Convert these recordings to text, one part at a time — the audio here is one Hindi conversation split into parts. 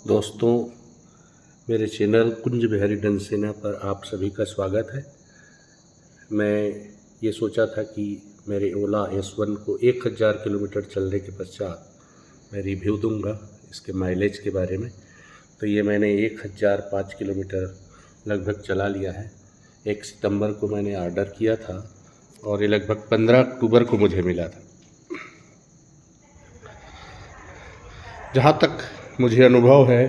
दोस्तों, मेरे चैनल कुंज बिहारी डनसेना पर आप सभी का स्वागत है। मैं ये सोचा था कि मेरे ओला S1 को 1000 किलोमीटर चलने के पश्चात मैं रिव्यू दूंगा इसके माइलेज के बारे में। तो ये मैंने 1005 किलोमीटर लगभग चला लिया है। 1 सितंबर को मैंने ऑर्डर किया था और ये लगभग 15 अक्टूबर को मुझे मिला था। जहाँ तक मुझे अनुभव है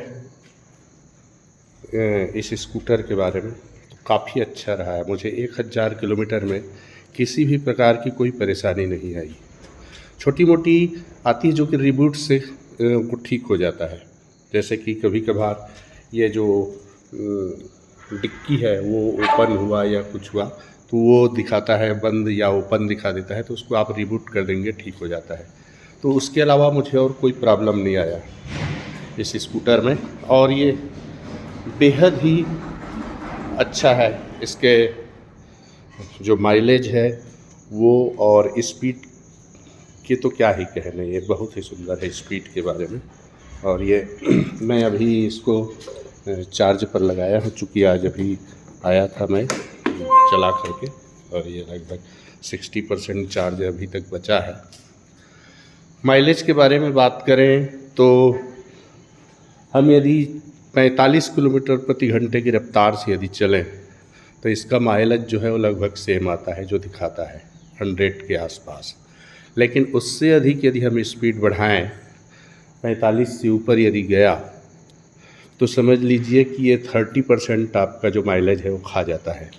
इस स्कूटर के बारे में, तो काफ़ी अच्छा रहा है। मुझे 1000 किलोमीटर में किसी भी प्रकार की कोई परेशानी नहीं आई। छोटी मोटी आती है जो कि रिबूट से वो ठीक हो जाता है। जैसे कि कभी कभार ये जो डिक्की है वो ओपन हुआ या कुछ हुआ तो वो दिखाता है बंद या ओपन दिखा देता है, तो उसको आप रिबूट कर देंगे ठीक हो जाता है। तो उसके अलावा मुझे और कोई प्रॉब्लम नहीं आया इस स्कूटर में। और ये बेहद ही अच्छा है। इसके जो माइलेज है वो और स्पीड के तो क्या ही कहने, ये बहुत ही सुंदर है स्पीड के बारे में। और ये मैं अभी इसको चार्ज पर लगाया हूँ, चूँकि आज अभी आया था मैं चला करके, और ये लगभग 60% चार्ज अभी तक बचा है। माइलेज के बारे में बात करें तो हम यदि 45 किलोमीटर प्रति घंटे की रफ्तार से यदि चलें तो इसका माइलेज जो है वो लगभग सेम आता है, जो दिखाता है 100 के आसपास। लेकिन उससे अधिक यदि हम स्पीड बढ़ाएं, 45 से ऊपर यदि गया तो समझ लीजिए कि ये 30% आपका जो माइलेज है वो खा जाता है।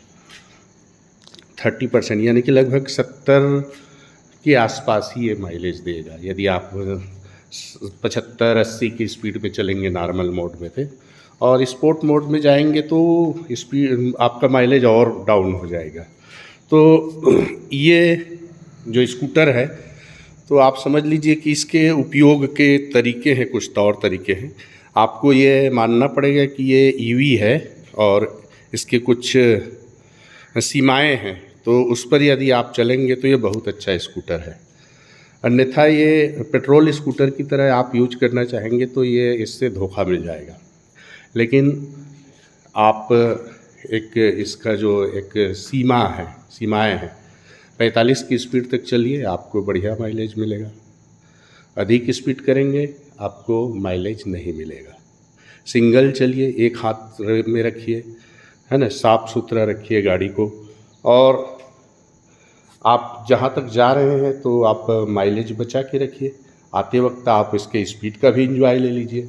30% यानी कि लगभग 70 के आसपास ही ये माइलेज देगा यदि आप 75-80 की स्पीड पे चलेंगे नॉर्मल मोड में थे। और स्पोर्ट मोड में जाएंगे तो स्पीड आपका माइलेज और डाउन हो जाएगा। तो ये जो स्कूटर है तो आप समझ लीजिए कि इसके उपयोग के तरीके हैं, कुछ तौर तरीके हैं। आपको ये मानना पड़ेगा कि ये ईवी है और इसके कुछ सीमाएं हैं, तो उस पर यदि आप चलेंगे तो ये बहुत अच्छा स्कूटर है। अन्यथा ये पेट्रोल स्कूटर की तरह आप यूज करना चाहेंगे तो ये इससे धोखा मिल जाएगा। लेकिन आप इसका जो एक सीमाएं हैं, 45 की स्पीड तक चलिए आपको बढ़िया माइलेज मिलेगा। अधिक स्पीड करेंगे आपको माइलेज नहीं मिलेगा। सिंगल चलिए, एक हाथ में रखिए, है ना, साफ़ सुथरा रखिए गाड़ी को। और आप जहाँ तक जा रहे हैं तो आप माइलेज बचा के रखिए। आते वक्त आप इसके स्पीड का भी इंजॉय ले लीजिए।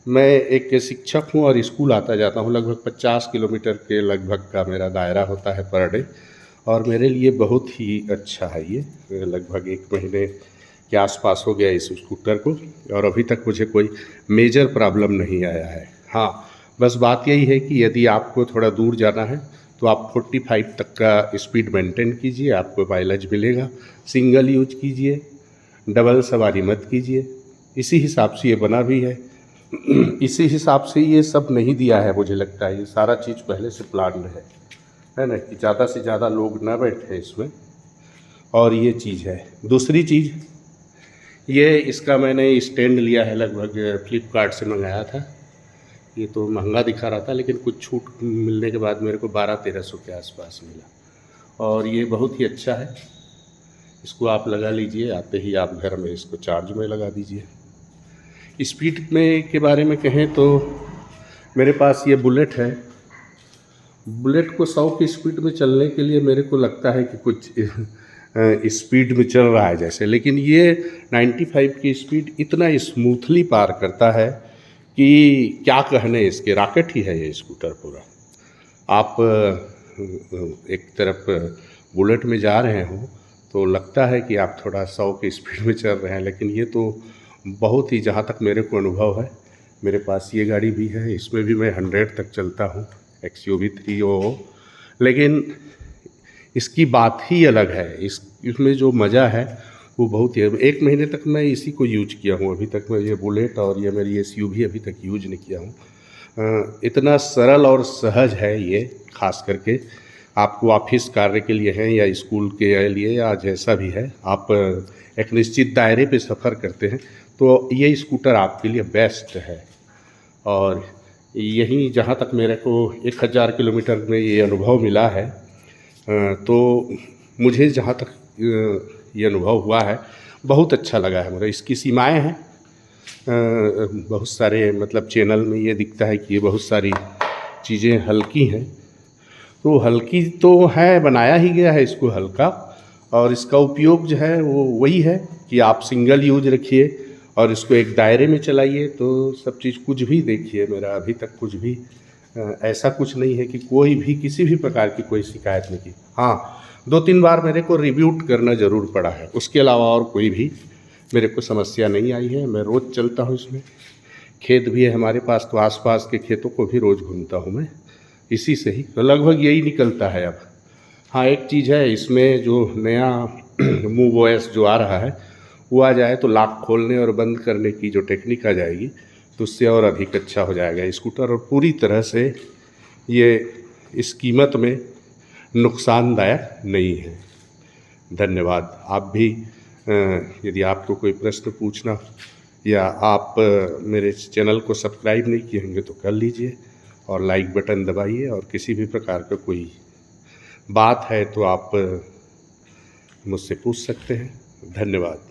मैं एक शिक्षक हूँ और स्कूल आता जाता हूँ। लगभग 50 किलोमीटर के लगभग का मेरा दायरा होता है पर डे, और मेरे लिए बहुत ही अच्छा है ये। लगभग 1 महीने के आसपास हो गया इस स्कूटर को, और अभी तक मुझे कोई मेजर प्रॉब्लम नहीं आया है। हाँ, बस बात यही है कि यदि आपको थोड़ा दूर जाना है तो आप 45 तक का स्पीड मेंटेन कीजिए, आपको माइलेज मिलेगा। सिंगल यूज कीजिए, डबल सवारी मत कीजिए। इसी हिसाब से ये बना भी है। इसी हिसाब से ये सब नहीं दिया है, मुझे लगता है ये सारा चीज़ पहले से प्लान्ड है ना, कि ज़्यादा से ज़्यादा लोग ना बैठे इसमें। और ये चीज़ है। दूसरी चीज़ ये, इसका मैंने स्टैंड लिया है, लगभग फ्लिपकार्ट से मंगाया था। ये तो महंगा दिखा रहा था, लेकिन कुछ छूट मिलने के बाद मेरे को 1200-1300 के आसपास मिला, और ये बहुत ही अच्छा है। इसको आप लगा लीजिए, आते ही आप घर में इसको चार्ज में लगा दीजिए। स्पीड में के बारे में कहें तो मेरे पास ये बुलेट है। बुलेट को 100 की स्पीड में चलने के लिए मेरे को लगता है कि कुछ स्पीड में चल रहा है जैसे, लेकिन ये 95 की स्पीड इतना स्मूथली पार करता है कि क्या कहने, इसके रॉकेट ही है ये स्कूटर पूरा। आप एक तरफ बुलेट में जा रहे हो तो लगता है कि आप थोड़ा 100 की स्पीड में चल रहे हैं, लेकिन ये तो बहुत ही, जहाँ तक मेरे को अनुभव है, मेरे पास ये गाड़ी भी है, इसमें भी मैं 100 तक चलता हूँ, XUV 300। लेकिन इसकी बात ही अलग है। इसमें जो मज़ा है वो बहुत ही है। 1 महीने तक मैं इसी को यूज किया हूँ। अभी तक मैं ये बुलेट और ये मेरी SUV अभी तक यूज नहीं किया हूँ। इतना सरल और सहज है ये, खास करके आपको ऑफिस कार्य के लिए है या स्कूल के लिए या जैसा भी है, आप एक निश्चित दायरे पे सफ़र करते हैं तो ये स्कूटर आपके लिए बेस्ट है। और यहीं जहाँ तक मेरे को 1000 किलोमीटर में ये अनुभव मिला है, तो मुझे जहाँ तक ये अनुभव हुआ है बहुत अच्छा लगा है। मेरा इसकी सीमाएं हैं, बहुत सारे मतलब चैनल में ये दिखता है कि ये बहुत सारी चीज़ें हल्की हैं, तो हल्की तो है, बनाया ही गया है इसको हल्का, और इसका उपयोग जो है वो वही है कि आप सिंगल यूज रखिए और इसको एक दायरे में चलाइए तो सब चीज़। कुछ भी देखिए, मेरा अभी तक कुछ भी ऐसा कुछ नहीं है कि कोई भी किसी भी प्रकार की कोई शिकायत नहीं की। हाँ, 2-3 बार मेरे को रिब्यूट करना ज़रूर पड़ा है, उसके अलावा और कोई भी मेरे को समस्या नहीं आई है। मैं रोज़ चलता हूँ इसमें, खेत भी है हमारे पास तो आसपास के खेतों को भी रोज़ घूमता हूँ मैं इसी से ही, तो लगभग यही निकलता है अब। हाँ, एक चीज़ है इसमें जो नया मूव वॉइस जो आ रहा है वो आ जाए तो लॉक खोलने और बंद करने की जो टेक्निक आ जाएगी तो उससे और अधिक अच्छा हो जाएगा स्कूटर, और पूरी तरह से ये इस कीमत में नुकसानदायक नहीं है। धन्यवाद। आप भी यदि आपको कोई प्रश्न पूछना या आप मेरे चैनल को सब्सक्राइब नहीं किए होंगे तो कर लीजिए और लाइक बटन दबाइए, और किसी भी प्रकार का कोई बात है तो आप मुझसे पूछ सकते हैं। धन्यवाद।